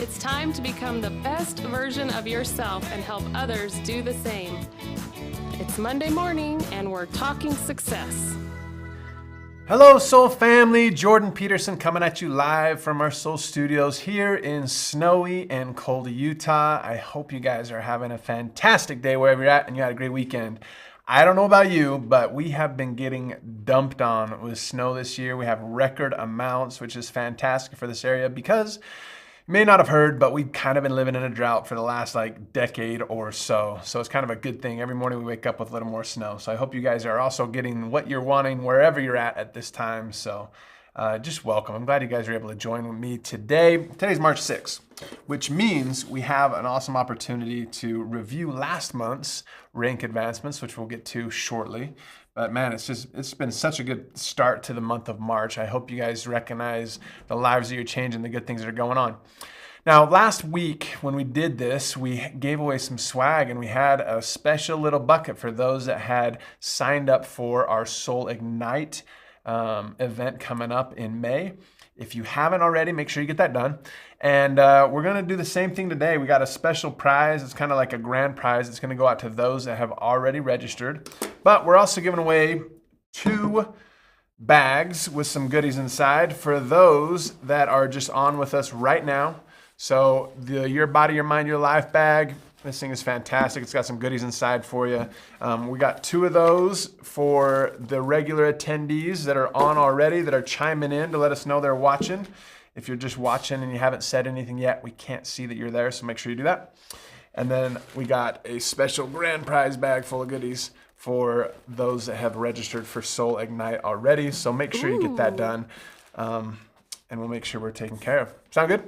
It's time to become the best version of yourself and help others do the same. It's Monday morning and we're talking success. Hello, Soul family. Jordan Peterson coming at you live from our Soul Studios here in snowy and cold Utah. I hope you guys are having a fantastic day wherever you're at and you had a great weekend. I don't know about you, but we have been getting dumped on with snow this year. We have record amounts, which is fantastic for this area because you may not have heard, but we've kind of been living in a drought for the last decade or so. So it's kind of a good thing. Every morning we wake up with a little more snow. So I hope you guys are also getting what you're wanting wherever you're at this time. So just welcome. I'm glad you guys are able to join with me today. Today's March 6th, which means we have an awesome opportunity to review last month's rank advancements, which we'll get to shortly. But man, it's been such a good start to the month of March. I hope you guys recognize the lives that you're changing, the good things that are going on. Now, last week when we did this, we gave away some swag and we had a special little bucket for those that had signed up for our Soul Ignite event coming up in May. If you haven't already, make sure you get that done. And we're going to do the same thing today. We got a special prize. It's kind of like a grand prize. It's going to go out to those that have already registered. But we're also giving away 2 bags with some goodies inside for those that are just on with us right now. So the Your Body, Your Mind, Your Life bag, this thing is fantastic. It's got some goodies inside for you. We got 2 of those for the regular attendees that are on already, that are chiming in to let us know they're watching. If you're just watching and you haven't said anything yet, we can't see that you're there, so make sure you do that. And then we got a special grand prize bag full of goodies for those that have registered for Soul Ignite already. So make sure you get that done, and we'll make sure we're taken care of. Sound good?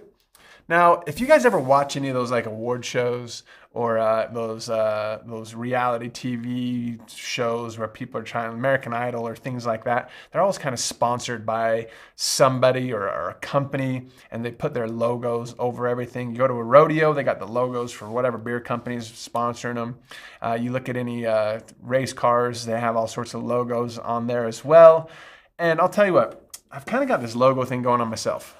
Now, if you guys ever watch any of those award shows or those reality TV shows where people are trying American Idol or things like that, they're always kind of sponsored by somebody or a company, and they put their logos over everything. You go to a rodeo, they got the logos for whatever beer companies sponsoring them. You look at any race cars, they have all sorts of logos on there as well. And I'll tell you what, I've kind of got this logo thing going on myself.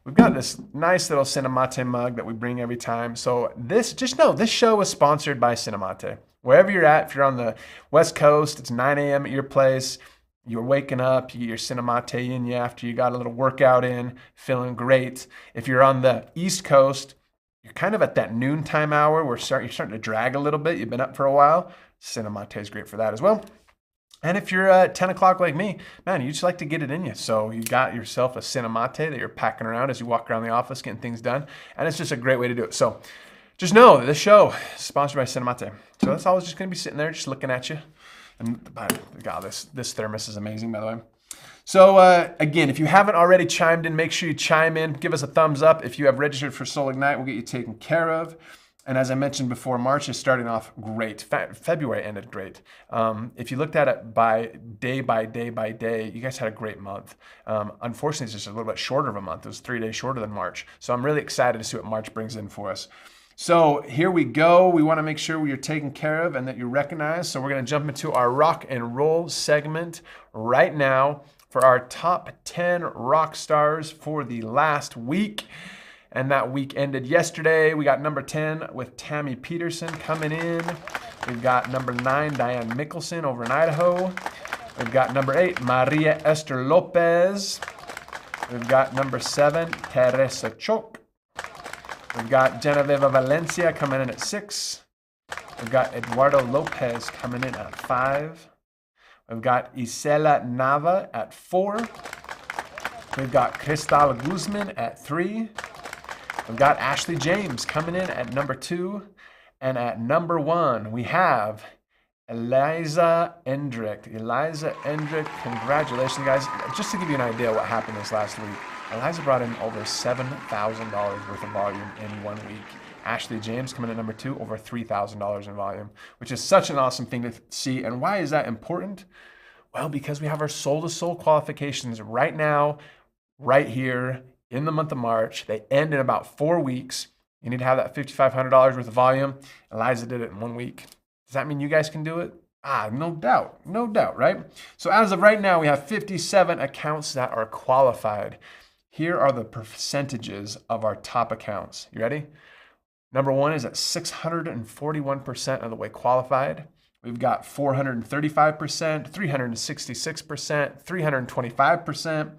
We've got this nice little Cinemate mug that we bring every time. So just know this show is sponsored by Cinemate. Wherever you're at, if you're on the West Coast, it's 9 a.m. at your place, you're waking up, you get your Cinemate in you after you got a little workout in, feeling great. If you're on the East Coast, you're kind of at that noontime hour where you're starting to drag a little bit. You've been up for a while. Cinemate is great for that as well. And if you're at 10 o'clock like me, man, you just like to get it in you. So you got yourself a Cinemate that you're packing around as you walk around the office getting things done. And it's just a great way to do it. So just know that this show is sponsored by Cinemate. So that's always just going to be sitting there just looking at you. And God, this thermos is amazing, by the way. So again, if you haven't already chimed in, make sure you chime in. Give us a thumbs up. If you have registered for Soul Ignite, we'll get you taken care of. And as I mentioned before, March is starting off great. February ended great. If you looked at it by day, you guys had a great month. Unfortunately, it's just a little bit shorter of a month. It was 3 days shorter than March. So I'm really excited to see what March brings in for us. So here we go. We want to make sure you're taken care of and that you're recognized. So we're going to jump into our rock and roll segment right now for our top 10 rock stars for the last week. And that week ended yesterday. We got number 10 with Tammy Peterson coming in. We've got number 9, Diane Mickelson over in Idaho. We've got number 8, Maria Esther Lopez. We've got number 7, Teresa Choc. We've got Genevieve Valencia coming in at 6. We've got Eduardo Lopez coming in at 5. We've got Isela Nava at 4. We've got Cristal Guzman at 3. We've got Ashley James coming in at number 2. And at number 1, we have Eliza Endrick. Eliza Endrick, congratulations, guys. Just to give you an idea what happened this last week, Eliza brought in over $7,000 worth of volume in 1 week. Ashley James coming in at number 2, over $3,000 in volume, which is such an awesome thing to see. And why is that important? Well, because we have our Soul to Soul qualifications right now, right here, in the month of March. They end in about 4 weeks. You need to have that $5,500 worth of volume. Eliza did it in 1 week. Does that mean you guys can do it? No doubt, right? So as of right now, we have 57 accounts that are qualified. Here are the percentages of our top accounts. You ready? Number one is at 641% of the way qualified. We've got 435%, 366%, 325%,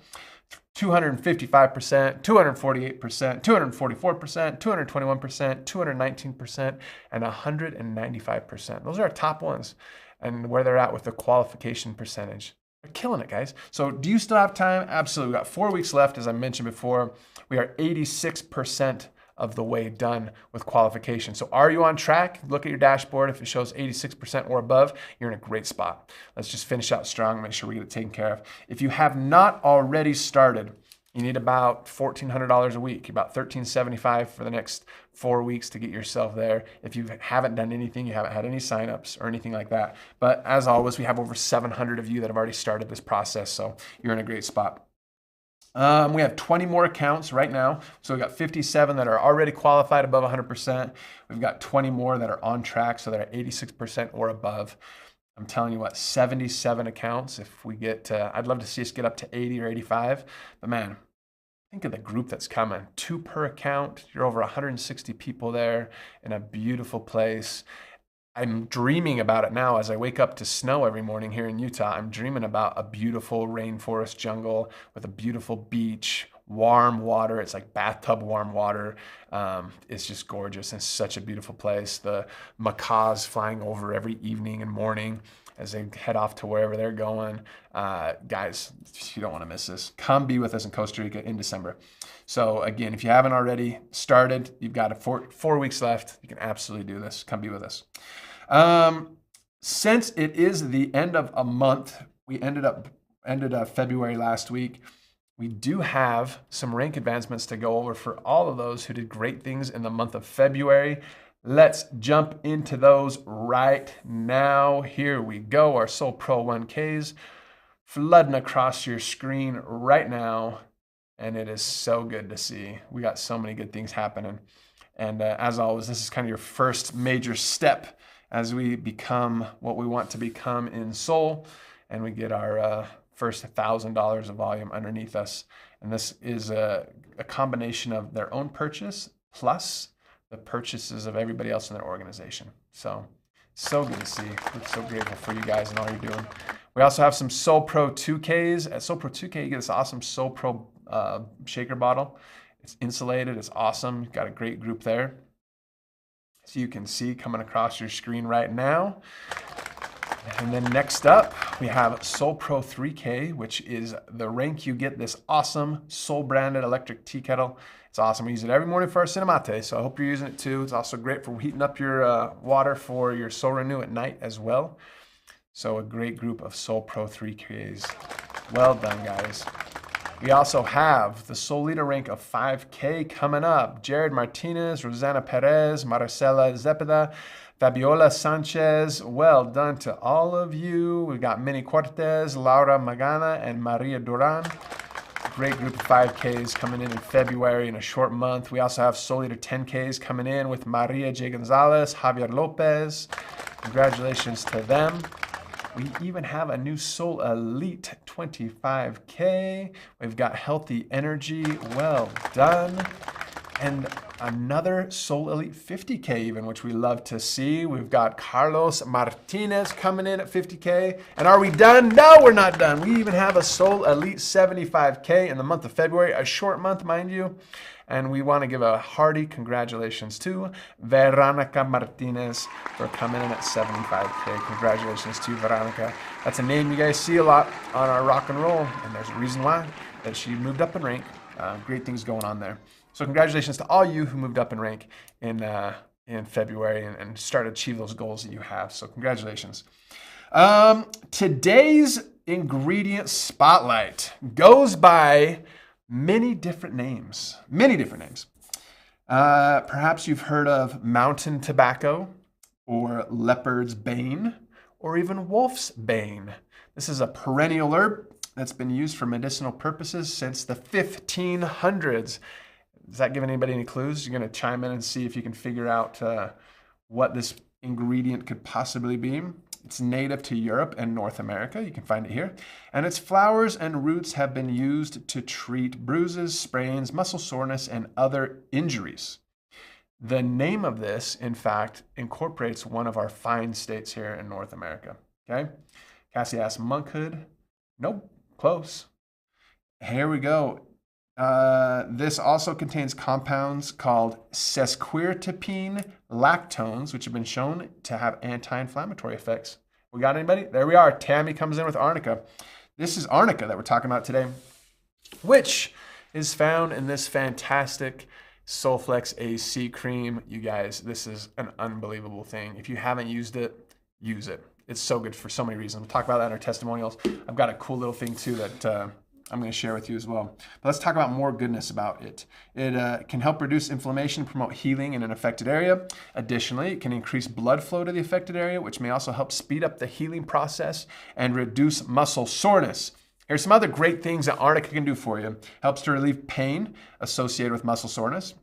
255%, 248%, 244%, 221%, 219%, and 195%. Those are our top ones and where they're at with the qualification percentage. They're killing it, guys. So do you still have time? Absolutely. We've got 4 weeks left, as I mentioned before. We are 86% of the way done with qualification. So are you on track? Look at your dashboard. If it shows 86% or above, you're in a great spot. Let's just finish out strong, make sure we get it taken care of. If you have not already started, you need about $1,400 a week, about $1,375 for the next 4 weeks to get yourself there. If you haven't done anything, you haven't had any signups or anything like that. But as always, we have over 700 of you that have already started this process, so you're in a great spot. We have 20 more accounts right now. So we've got 57 that are already qualified above 100%. We've got 20 more that are on track, so they're 86% or above. I'm telling you what, 77 accounts. If we get, I'd love to see us get up to 80 or 85. But man, think of the group that's coming. 2 per account. You're over 160 people there in a beautiful place. I'm dreaming about it now as I wake up to snow every morning here in Utah. I'm dreaming about a beautiful rainforest jungle with a beautiful beach, warm water. It's like bathtub warm water. It's just gorgeous. It's such a beautiful place. The macaws flying over every evening and morning as they head off to wherever they're going. Guys, you don't want to miss this. Come be with us in Costa Rica in December. So again, if you haven't already started, you've got 4 weeks left. You can absolutely do this. Come be with us. Since it is the end of a month, we ended February last week. We do have some rank advancements to go over for all of those who did great things in the month of February. Let's jump into those right now. Here we go. Our Soul Pro 1Ks flooding across your screen right now. And it is so good to see. We got so many good things happening. And as always, this is kind of your first major step as we become what we want to become in Soul. And we get our first $1,000 of volume underneath us. And this is a combination of their own purchase plus the purchases of everybody else in their organization. So good to see. We're so grateful for you guys and all you're doing. We also have some Soul Pro 2Ks. At Soul Pro 2K, you get this awesome Soul Pro shaker bottle. It's insulated. It's awesome. You've got a great group there. So you can see coming across your screen right now. And then next up, we have Soul Pro 3K, which is the rank you get this awesome Soul branded electric tea kettle. It's awesome. We use it every morning for our cinnamate, so I hope you're using it too. It's also great for heating up your water for your Soul Renew at night as well. So a great group of Soul Pro 3Ks. Well done, guys. We also have the Soul Leader rank of 5K coming up. Jared Martinez, Rosanna Perez, Marcela Zepeda, Fabiola Sanchez. Well done to all of you. We've got Minnie Cortez, Laura Magana, and Maria Duran. Great group of 5Ks coming in February in a short month. We also have Soul Leader 10Ks coming in with Maria J. Gonzalez, Javier Lopez. Congratulations to them. We even have a new Soul Elite 25K. We've got Healthy Energy. Well done. And another Soul Elite 50K even, which we love to see. We've got Carlos Martinez coming in at 50K. And are we done? No, we're not done. We even have a Soul Elite 75K in the month of February, a short month, mind you. And we want to give a hearty congratulations to Veronica Martinez for coming in at 75K. Congratulations to Veronica. That's a name you guys see a lot on our rock and roll, and there's a reason why, that she moved up in rank. Great things going on there. So congratulations to all you who moved up in rank in February and started to achieve those goals that you have. So congratulations. Today's ingredient spotlight goes by many different names. Perhaps you've heard of mountain tobacco or leopard's bane or even wolf's bane. This is a perennial herb that's been used for medicinal purposes since the 1500s. Does that give anybody any clues? You're going to chime in and see if you can figure out what this ingredient could possibly be. It's native to Europe and North America. You can find it here. And its flowers and roots have been used to treat bruises, sprains, muscle soreness, and other injuries. The name of this, in fact, incorporates one of our fine states here in North America. Okay? Cassie asks, monkhood? Nope, close. Here we go. This also contains compounds called sesquiterpene lactones, which have been shown to have anti-inflammatory effects. We got anybody? There we are. Tammy comes in with arnica. This is arnica that we're talking about today, which is found in this fantastic Solflex AC cream. You guys, this is an unbelievable thing. If you haven't used it, use it. It's so good for so many reasons. We'll talk about that in our testimonials. I've got a cool little thing too that I'm going to share with you as well. But let's talk about more goodness about it. It can help reduce inflammation, promote healing in an affected area. Additionally, it can increase blood flow to the affected area, which may also help speed up the healing process and reduce muscle soreness. Here's some other great things that arnica can do for you. Helps to relieve pain associated with muscle soreness.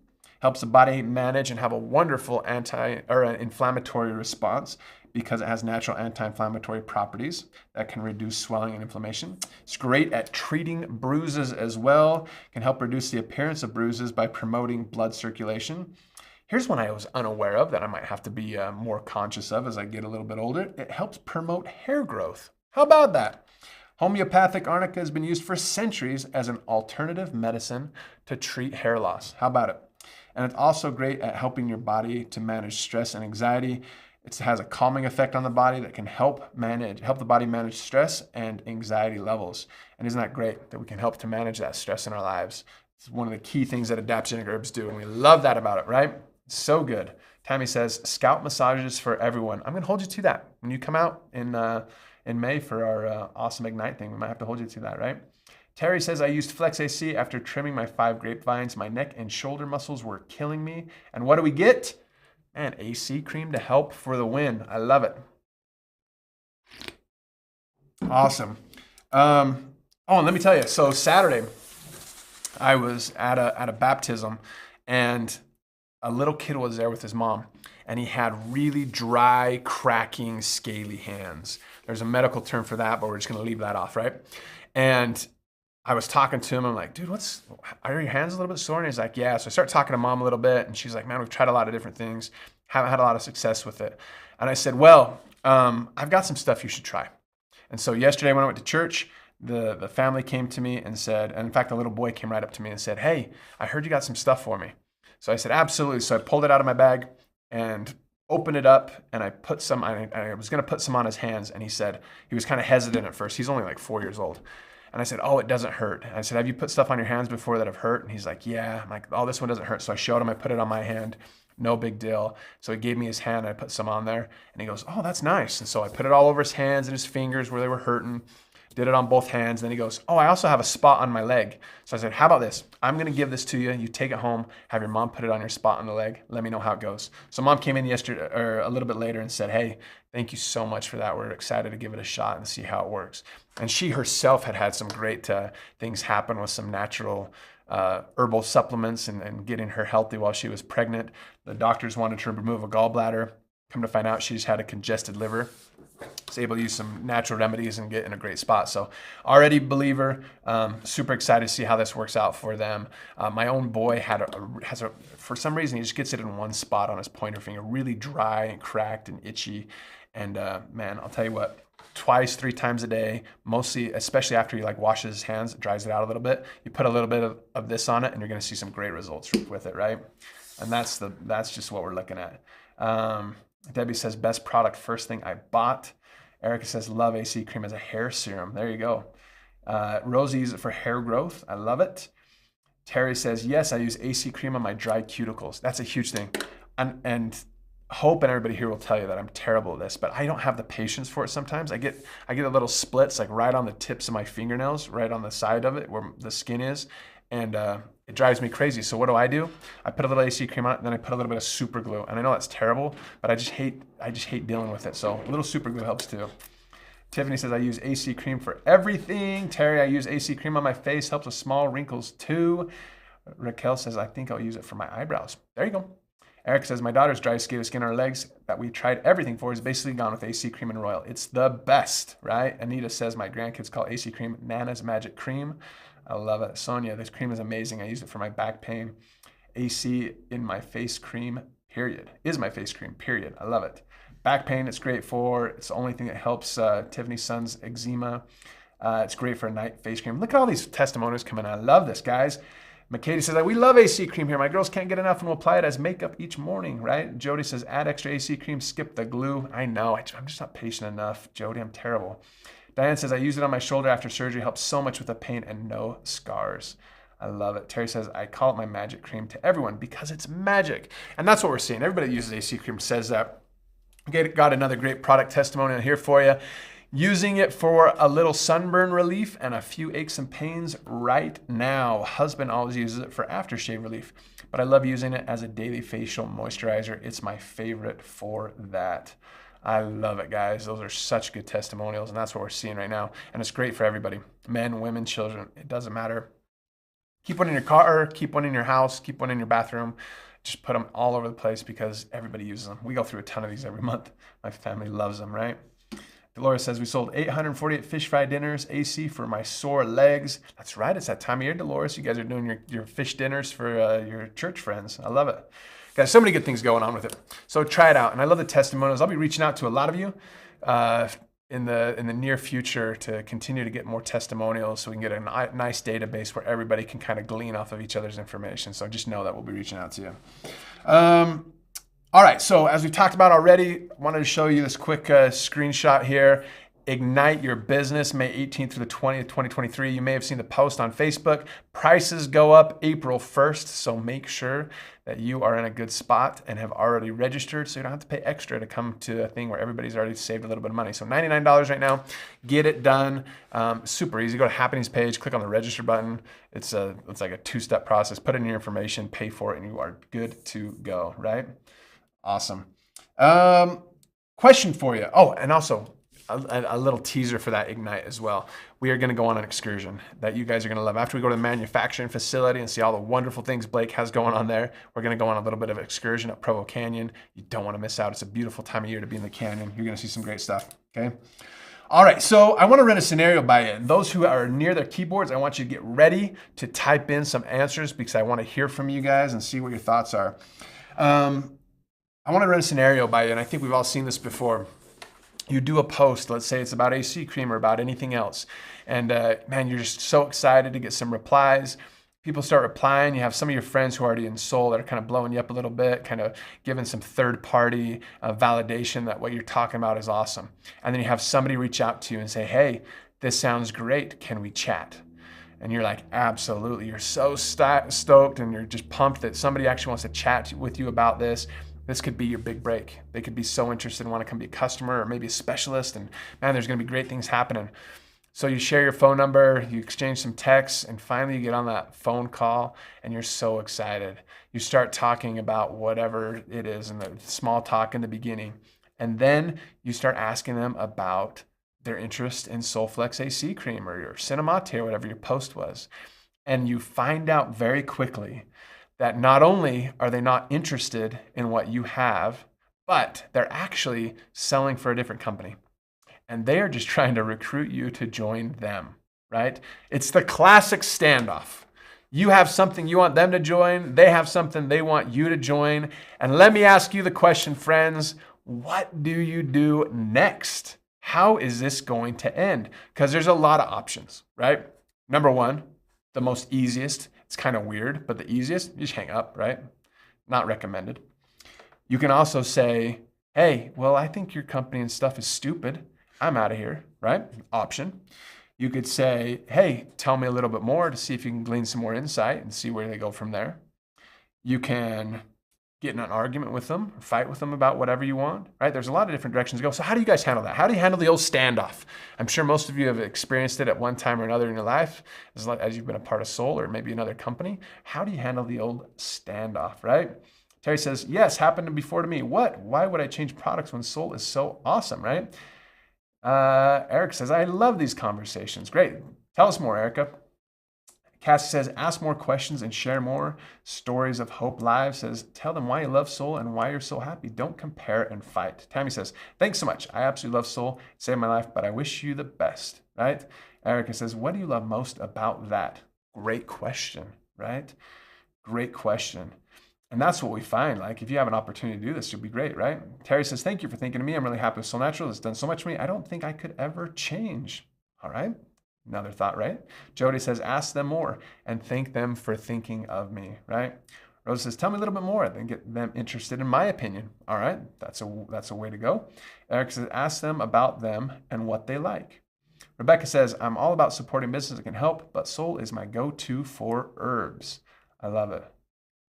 Helps the body manage and have a wonderful inflammatory response because it has natural anti-inflammatory properties that can reduce swelling and inflammation. It's great at treating bruises as well. Can help reduce the appearance of bruises by promoting blood circulation. Here's one I was unaware of that I might have to be more conscious of as I get a little bit older. It helps promote hair growth. How about that? Homeopathic arnica has been used for centuries as an alternative medicine to treat hair loss. How about it? And it's also great at helping your body to manage stress and anxiety. It has a calming effect on the body that can help the body manage stress and anxiety levels. And isn't that great that we can help to manage that stress in our lives? It's one of the key things that adaptogenic herbs do, and we love that about it, right? So good. Tammy says, scalp massages for everyone. I'm going to hold you to that. When you come out in May for our Awesome Ignite thing, we might have to hold you to that, right? Terry says, I used Flex AC after trimming my 5 grapevines. My neck and shoulder muscles were killing me. And what do we get? And AC cream to help for the win. I love it. Awesome. And let me tell you. So Saturday, I was at a baptism, and a little kid was there with his mom, and he had really dry, cracking, scaly hands. There's a medical term for that, but we're just going to leave that off, right? And I was talking to him. I'm like, dude, are your hands a little bit sore? And he's like, yeah. So I start talking to mom a little bit, and she's like, man, we've tried a lot of different things. Haven't had a lot of success with it. And I said, well, I've got some stuff you should try. And so yesterday when I went to church, the family came to me and said, and in fact, the little boy came right up to me and said, hey, I heard you got some stuff for me. So I said, absolutely. So I pulled it out of my bag and opened it up, and I put some, I was going to put some on his hands. And he said, he was kind of hesitant at first. He's only like 4 years old. And I said, oh, it doesn't hurt. And I said, have you put stuff on your hands before that have hurt? And he's like, yeah. I'm like, oh, this one doesn't hurt. So I showed him, I put it on my hand. No big deal. So he gave me his hand, and I put some on there. And he goes, oh, that's nice. And so I put it all over his hands and his fingers where they were hurting. Did it on both hands. And then he goes, oh, I also have a spot on my leg. So I said, how about this? I'm going to give this to you. You take it home, have your mom put it on your spot on the leg. Let me know how it goes. So mom came in yesterday or a little bit later and said, hey, thank you so much for that. We're excited to give it a shot and see how it works. And she herself had some great things happen with some natural herbal supplements and getting her healthy while she was pregnant. The doctors wanted to remove a gallbladder. Come to find out, she's had a congested liver. Was able to use some natural remedies and get in a great spot. So already believer, super excited to see how this works out for them. My own boy has for some reason, he just gets it in one spot on his pointer finger, really dry and cracked and itchy. And man, I'll tell you what, 2-3 times a day, mostly, especially after he washes his hands, dries it out a little bit. You put a little bit of this on it, and you're going to see some great results with it, right? And that's just what we're looking at. Debbie says, best product, first thing I bought. Erica says, love AC cream as a hair serum. There you go. Rosie uses it for hair growth. I love it. Terry says, yes, I use AC cream on my dry cuticles. That's a huge thing. And Hope and everybody here will tell you that I'm terrible at this, but I don't have the patience for it sometimes. I get a little splits right on the tips of my fingernails, right on the side of it where the skin is, and it drives me crazy. So what do? I put a little AC cream on it, and then I put a little bit of super glue. And I know that's terrible, but I just hate dealing with it. So a little super glue helps too. Tiffany says, I use AC cream for everything. Terry, I use AC cream on my face, helps with small wrinkles too. Raquel says, I think I'll use it for my eyebrows. There you go. Eric says, my daughter's dry skin on her legs that we tried everything for is basically gone with AC Cream and Royal. It's the best, right? Anita says, my grandkids call AC Cream Nana's Magic Cream. I love it. Sonia, this cream is amazing. I use it for my back pain. AC in my face cream, period. Is my face cream, period. I love it. Back pain, it's great for. It's the only thing that helps Tiffany's son's eczema. It's great for a night face cream. Look at all these testimonials coming in. I love this, guys. McKady says, we love AC cream here. My girls can't get enough and will apply it as makeup each morning, right? Jody says, add extra AC cream, skip the glue. I know, I'm just not patient enough. Jody, I'm terrible. Diane says, I use it on my shoulder after surgery. Helps so much with the pain and no scars. I love it. Terry says, I call it my magic cream to everyone because it's magic. And that's what we're seeing. Everybody that uses AC cream says that. Got another great product testimonial here for you. Using it for a little sunburn relief and a few aches and pains right now. Husband always uses it for aftershave relief, but I love using it as a daily facial moisturizer. It's my favorite for that. I love it, guys. Those are such good testimonials, and that's what we're seeing right now. And it's great for everybody. Men, women, children, it doesn't matter. Keep one in your car, keep one in your house, keep one in your bathroom. Just put them all over the place because everybody uses them. We go through a ton of these every month. My family loves them, right? Dolores says, we sold 848 fish fry dinners, AC for my sore legs. That's right. It's that time of year, Dolores. You guys are doing your fish dinners for your church friends. I love it. Guys, so many good things going on with it. So try it out. And I love the testimonials. I'll be reaching out to a lot of you in the near future to continue to get more testimonials so we can get a nice database where everybody can kind of glean off of each other's information. So just know that we'll be reaching out to you. All right, so as we talked about already, I wanted to show you this quick screenshot here. Ignite Your Business, May 18th through the 20th, 2023. You may have seen the post on Facebook. Prices go up April 1st, so make sure that you are in a good spot and have already registered so you don't have to pay extra to come to a thing where everybody's already saved a little bit of money. So $99 right now, get it done. Super easy. Go to Happenings page, click on the register button. It's like a two-step process. Put in your information, pay for it, and you are good to go, right? Awesome. Question for you. Oh, and also a little teaser for that Ignite as well. We are going to go on an excursion that you guys are going to love. After we go to the manufacturing facility and see all the wonderful things Blake has going on there, we're going to go on a little bit of excursion at Provo Canyon. You don't want to miss out. It's a beautiful time of year to be in the canyon. You're going to see some great stuff. Okay. All right, so I want to run a scenario by you. Those who are near their keyboards, I want you to get ready to type in some answers because I want to hear from you guys and see what your thoughts are. I want to run a scenario by you, and I think we've all seen this before. You do a post, let's say it's about AC cream or about anything else, and man, you're just so excited to get some replies. People start replying. You have some of your friends who are already in Soul that are kind of blowing you up a little bit, kind of giving some third-party validation that what you're talking about is awesome. And then you have somebody reach out to you and say, hey, this sounds great. Can we chat? And you're like, absolutely. You're so stoked and you're just pumped that somebody actually wants to chat with you about this. This could be your big break. They could be so interested and want to come be a customer or maybe a specialist. And man, there's going to be great things happening. So you share your phone number, you exchange some texts, and finally you get on that phone call and you're so excited. You start talking about whatever it is in the small talk in the beginning. And then you start asking them about their interest in Solflex AC cream or your Cinemate or whatever your post was. And you find out very quickly that not only are they not interested in what you have, but they're actually selling for a different company. And they are just trying to recruit you to join them, right? It's the classic standoff. You have something you want them to join. They have something they want you to join. And let me ask you the question, friends, what do you do next? How is this going to end? Because there's a lot of options, right? Number one, the most easiest, it's kind of weird, but the easiest, you just hang up, right? Not recommended. You can also say, hey, well, I think your company and stuff is stupid. I'm out of here, right? Option. You could say, hey, tell me a little bit more to see if you can glean some more insight and see where they go from there. You can get in an argument with them, or fight with them about whatever you want, right? There's a lot of different directions to go. So how do you guys handle that? How do you handle the old standoff? I'm sure most of you have experienced it at one time or another in your life, as you've been a part of Soul or maybe another company. How do you handle the old standoff, right? Terry says, yes, happened before to me. What? Why would I change products when Soul is so awesome, right? Eric says, I love these conversations. Great. Tell us more, Erica. Cassie says, ask more questions and share more. Stories of Hope Live says, tell them why you love Soul and why you're so happy. Don't compare and fight. Tammy says, thanks so much. I absolutely love Soul. It saved my life, but I wish you the best, right? Erica says, what do you love most about that? Great question, right? Great question. And that's what we find. Like, if you have an opportunity to do this, you'll be great, right? Terry says, thank you for thinking of me. I'm really happy with Soul Natural. It's done so much for me. I don't think I could ever change. All right. Another thought, right? Jody says, ask them more and thank them for thinking of me, right? Rose says, tell me a little bit more, then get them interested in my opinion. All right, that's a way to go. Eric says, ask them about them and what they like. Rebecca says, I'm all about supporting business that can help, but Soul is my go-to for herbs. I love it.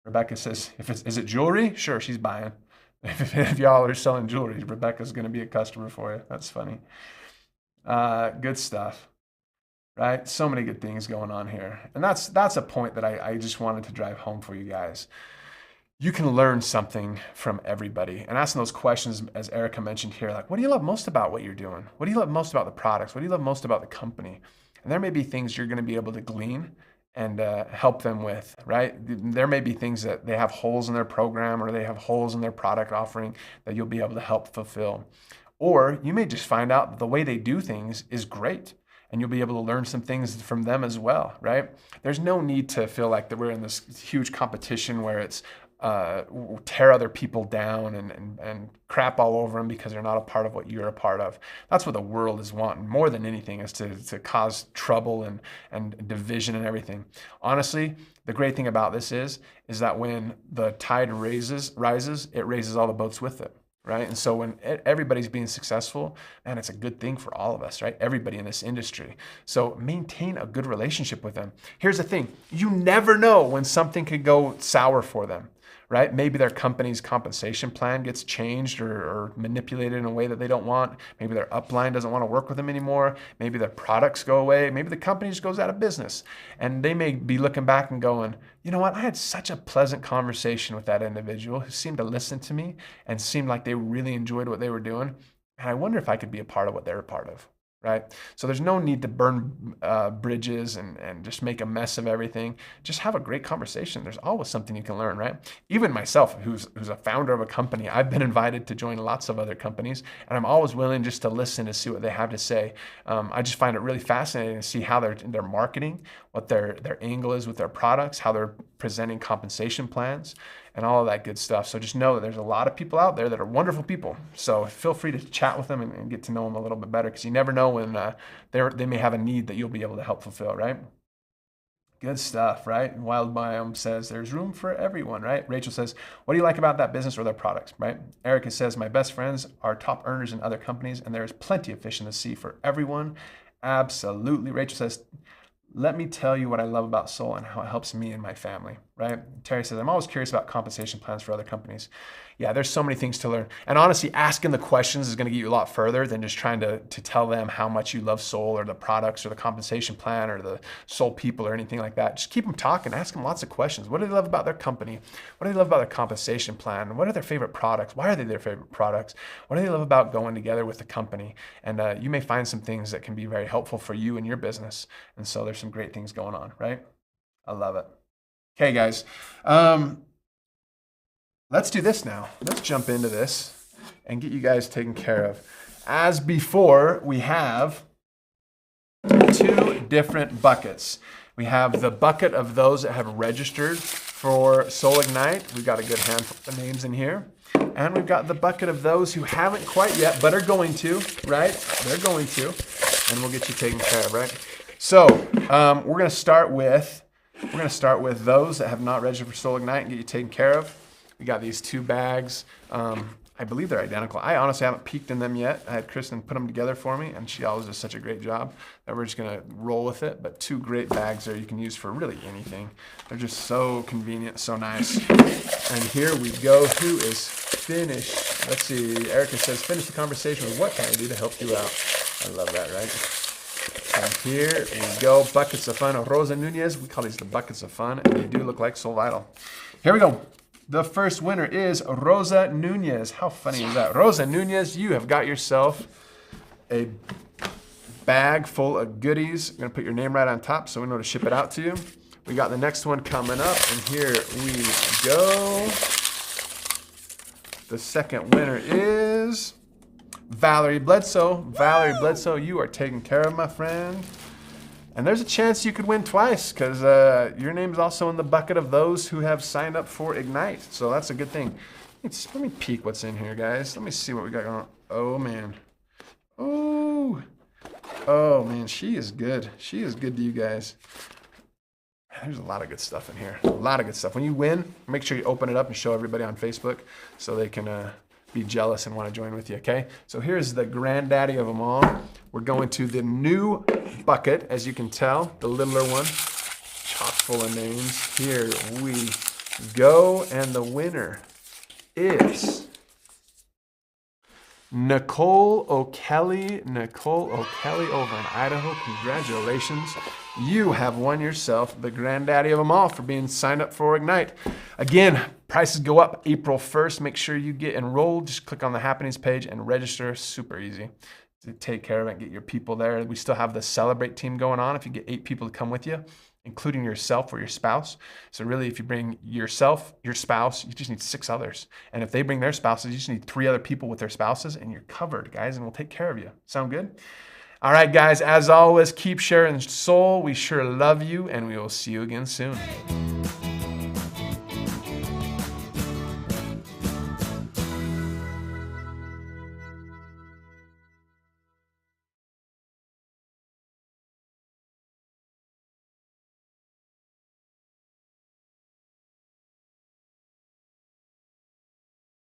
Rebecca says, is it jewelry? Sure, she's buying. If y'all are selling jewelry, Rebecca's going to be a customer for you. That's funny. Good stuff. Right? So many good things going on here. And that's a point that I just wanted to drive home for you guys. You can learn something from everybody. And asking those questions, as Erica mentioned here, like, what do you love most about what you're doing? What do you love most about the products? What do you love most about the company? And there may be things you're going to be able to glean and help them with, right? There may be things that they have holes in their program or they have holes in their product offering that you'll be able to help fulfill. Or you may just find out that the way they do things is great, and you'll be able to learn some things from them as well, right? There's no need to feel like that we're in this huge competition where it's tear other people down and crap all over them because they're not a part of what you're a part of. That's what the world is wanting more than anything, is to cause trouble and division and everything. Honestly, the great thing about this is that when the tide rises, it raises all the boats with it. Right? And so when everybody's being successful, man, it's a good thing for all of us, right? Everybody in this industry. So maintain a good relationship with them. Here's the thing. You never know when something could go sour for them, right? Maybe their company's compensation plan gets changed or manipulated in a way that they don't want. Maybe their upline doesn't want to work with them anymore. Maybe their products go away. Maybe the company just goes out of business. And they may be looking back and going, you know what? I had such a pleasant conversation with that individual who seemed to listen to me and seemed like they really enjoyed what they were doing. And I wonder if I could be a part of what they're a part of. Right? So there's no need to burn bridges and just make a mess of everything. Just have a great conversation. There's always something you can learn, right? Even myself, who's a founder of a company, I've been invited to join lots of other companies, and I'm always willing just to listen to see what they have to say. I just find it really fascinating to see how they're marketing, what their angle is with their products, how they're presenting compensation plans, and all of that good stuff. So just know that there's a lot of people out there that are wonderful people. So feel free to chat with them and get to know them a little bit better, because you never know when they may have a need that you'll be able to help fulfill, right? Good stuff, right? Wild Biome says there's room for everyone, right? Rachel says, what do you like about that business or their products, right? Erica says, my best friends are top earners in other companies, and there is plenty of fish in the sea for everyone. Absolutely. Rachel says, let me tell you what I love about Soul and how it helps me and my family, right? Terry says, I'm always curious about compensation plans for other companies. Yeah, there's so many things to learn. And honestly, asking the questions is going to get you a lot further than just trying to tell them how much you love Soul or the products or the compensation plan or the Soul people or anything like that. Just keep them talking, ask them lots of questions. What do they love about their company? What do they love about their compensation plan? What are their favorite products? Why are they their favorite products? What do they love about going together with the company? And you may find some things that can be very helpful for you and your business. And so there's some great things going on, right? I love it. Okay, guys. Let's do this now. Let's jump into this and get you guys taken care of. As before, we have two different buckets. We have the bucket of those that have registered for Soul Ignite. We've got a good handful of names in here. And we've got the bucket of those who haven't quite yet, but are going to, right? They're going to, and we'll get you taken care of, right? So we're going to start with those that have not registered for Soul Ignite and get you taken care of. We got these two bags. I believe they're identical. I honestly haven't peeked in them yet. I had Kristen put them together for me, and she always does such a great job that we're just gonna roll with it. But two great bags there you can use for really anything. They're just so convenient, so nice. And here we go. Who is finished? Let's see. Erica says, finish the conversation with what can I do to help you out? I love that, right? And here we go. Buckets of Fun. Rosa Nunez. We call these the Buckets of Fun, and they do look like Soul Vital. Here we go. The first winner is Rosa Nunez. How funny is that? Rosa Nunez, you have got yourself a bag full of goodies. We're gonna put your name right on top so we know to ship it out to you. We got the next one coming up, and here we go. The second winner is Valerie Bledsoe. Valerie Bledsoe, you are taken care of, my friend. And there's a chance you could win twice because your name is also in the bucket of those who have signed up for Ignite. So that's a good thing. Let me peek what's in here, guys. Let me see what we got going on. Oh, man. Oh, man, she is good. She is good to you guys. There's a lot of good stuff in here. A lot of good stuff. When you win, make sure you open it up and show everybody on Facebook so they can be jealous and want to join with you, okay? So here's the granddaddy of them all. We're going to the new bucket, as you can tell, the littler one, chock full of names. Here we go, and the winner is Nicole O'Kelly. Nicole O'Kelly over in Idaho. Congratulations. You have won yourself the granddaddy of them all for being signed up for Ignite. Again, prices go up April 1st. Make sure you get enrolled. Just click on the happenings page and register. Super easy to take care of it and get your people there. We still have the Celebrate team going on if you get 8 people to come with you, including yourself or your spouse. So really, if you bring yourself, your spouse, you just need 6 others. And if they bring their spouses, you just need 3 other people with their spouses, and you're covered, guys, and we'll take care of you. Sound good? All right, guys, as always, keep sharing soul. We sure love you, and we will see you again soon.